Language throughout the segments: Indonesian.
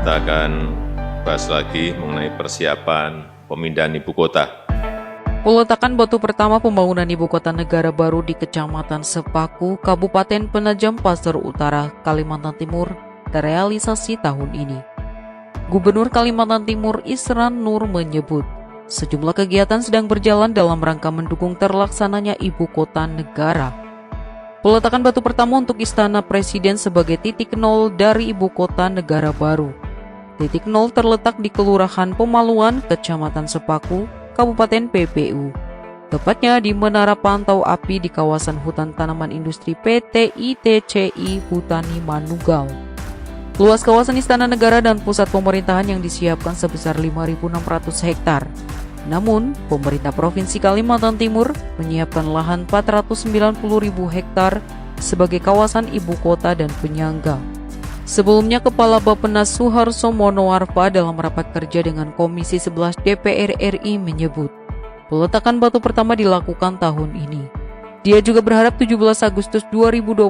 kita akan bahas lagi mengenai persiapan pemindahan ibu kota. Peletakan batu pertama pembangunan ibu kota negara baru di Kecamatan Sepaku, Kabupaten Penajam Pasir Utara, Kalimantan Timur, terrealisasi tahun ini. Gubernur Kalimantan Timur Isran Nur menyebut, sejumlah kegiatan sedang berjalan dalam rangka mendukung terlaksananya ibu kota negara. Peletakan batu pertama untuk Istana Presiden sebagai titik nol dari ibu kota negara baru. Titik nol terletak di Kelurahan Pemaluan, Kecamatan Sepaku, Kabupaten PPU. Tepatnya di Menara Pantau Api di kawasan hutan tanaman industri PT ITCI Hutani Manugal. Luas kawasan Istana Negara dan pusat pemerintahan yang disiapkan sebesar 5.600 hektar. Namun, pemerintah Provinsi Kalimantan Timur menyiapkan lahan 490.000 hektar sebagai kawasan ibu kota dan penyangga. Sebelumnya, Kepala Bappenas Suharso Monoarfa dalam rapat kerja dengan Komisi 11 DPR RI menyebut, peletakan batu pertama dilakukan tahun ini. Dia juga berharap 17 Agustus 2021,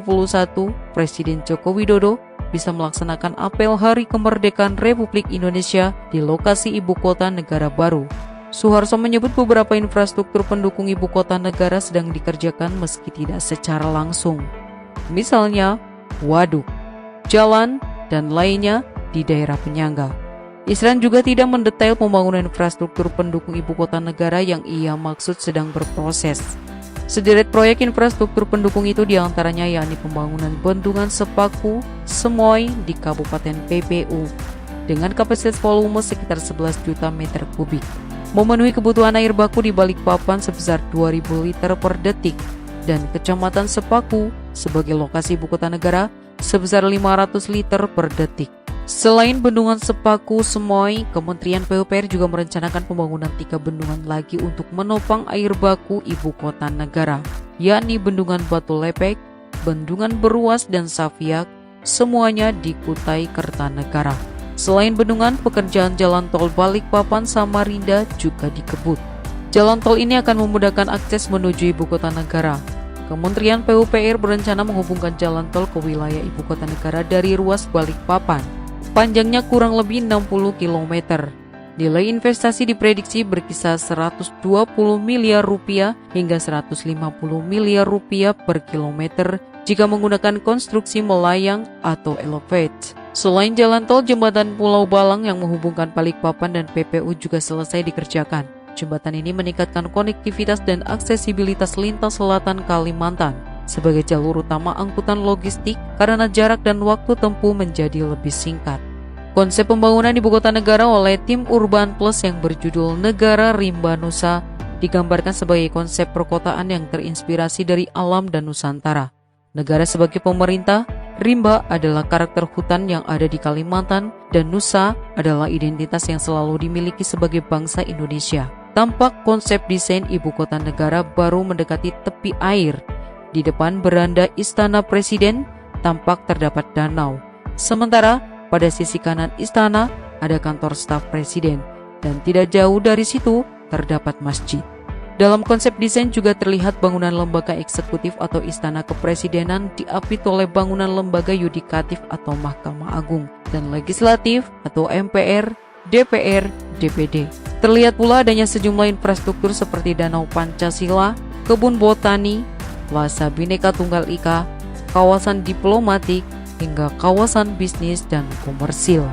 Presiden Joko Widodo bisa melaksanakan apel Hari Kemerdekaan Republik Indonesia di lokasi ibu kota negara baru. Suharso menyebut beberapa infrastruktur pendukung ibu kota negara sedang dikerjakan meski tidak secara langsung. Misalnya, waduk, jalan, dan lainnya di daerah penyangga. Isran juga tidak mendetail pembangunan infrastruktur pendukung ibu kota negara yang ia maksud sedang berproses. Sederet proyek infrastruktur pendukung itu diantaranya yakni pembangunan bendungan Sepaku, Semoy di Kabupaten PPU dengan kapasitas volume sekitar 11 juta meter kubik. Memenuhi kebutuhan air baku di Balikpapan sebesar 2.000 liter per detik dan Kecamatan Sepaku sebagai lokasi ibu kota negara sebesar 500 liter per detik. Selain bendungan Sepaku Semoy, Kementerian PUPR juga merencanakan pembangunan 3 bendungan lagi untuk menopang air baku ibu kota negara, yakni Bendungan Batu Lepek, Bendungan Beruas dan Safiak, semuanya di Kutai Kertanegara. Selain bendungan, pekerjaan jalan tol Balikpapan Samarinda juga dikebut. Jalan tol ini akan memudahkan akses menuju ibu kota negara. Kementerian PUPR berencana menghubungkan jalan tol ke wilayah ibu kota negara dari ruas Balikpapan. Panjangnya kurang lebih 60 km. Nilai investasi diprediksi berkisar 120 miliar rupiah hingga 150 miliar rupiah per kilometer jika menggunakan konstruksi melayang atau elevate. Selain jalan tol, jembatan Pulau Balang yang menghubungkan Balikpapan dan PPU juga selesai dikerjakan. Jembatan ini meningkatkan konektivitas dan aksesibilitas lintas selatan Kalimantan sebagai jalur utama angkutan logistik karena jarak dan waktu tempuh menjadi lebih singkat. Konsep pembangunan ibu kota negara oleh tim Urban Plus yang berjudul Negara Rimba Nusa digambarkan sebagai konsep perkotaan yang terinspirasi dari alam dan Nusantara. Negara sebagai pemerintah, rimba adalah karakter hutan yang ada di Kalimantan, dan Nusa adalah identitas yang selalu dimiliki sebagai bangsa Indonesia. Tampak konsep desain ibu kota negara baru mendekati tepi air. Di depan beranda Istana Presiden tampak terdapat danau. Sementara pada sisi kanan istana ada kantor staf presiden, dan tidak jauh dari situ terdapat masjid. Dalam konsep desain juga terlihat bangunan lembaga eksekutif atau istana kepresidenan diapit oleh bangunan lembaga yudikatif atau Mahkamah Agung dan legislatif atau MPR, DPR, DPD. Terlihat pula adanya sejumlah infrastruktur seperti Danau Pancasila, kebun botani, Plaza Bhinneka Tunggal Ika, kawasan diplomatik, hingga kawasan bisnis dan komersil.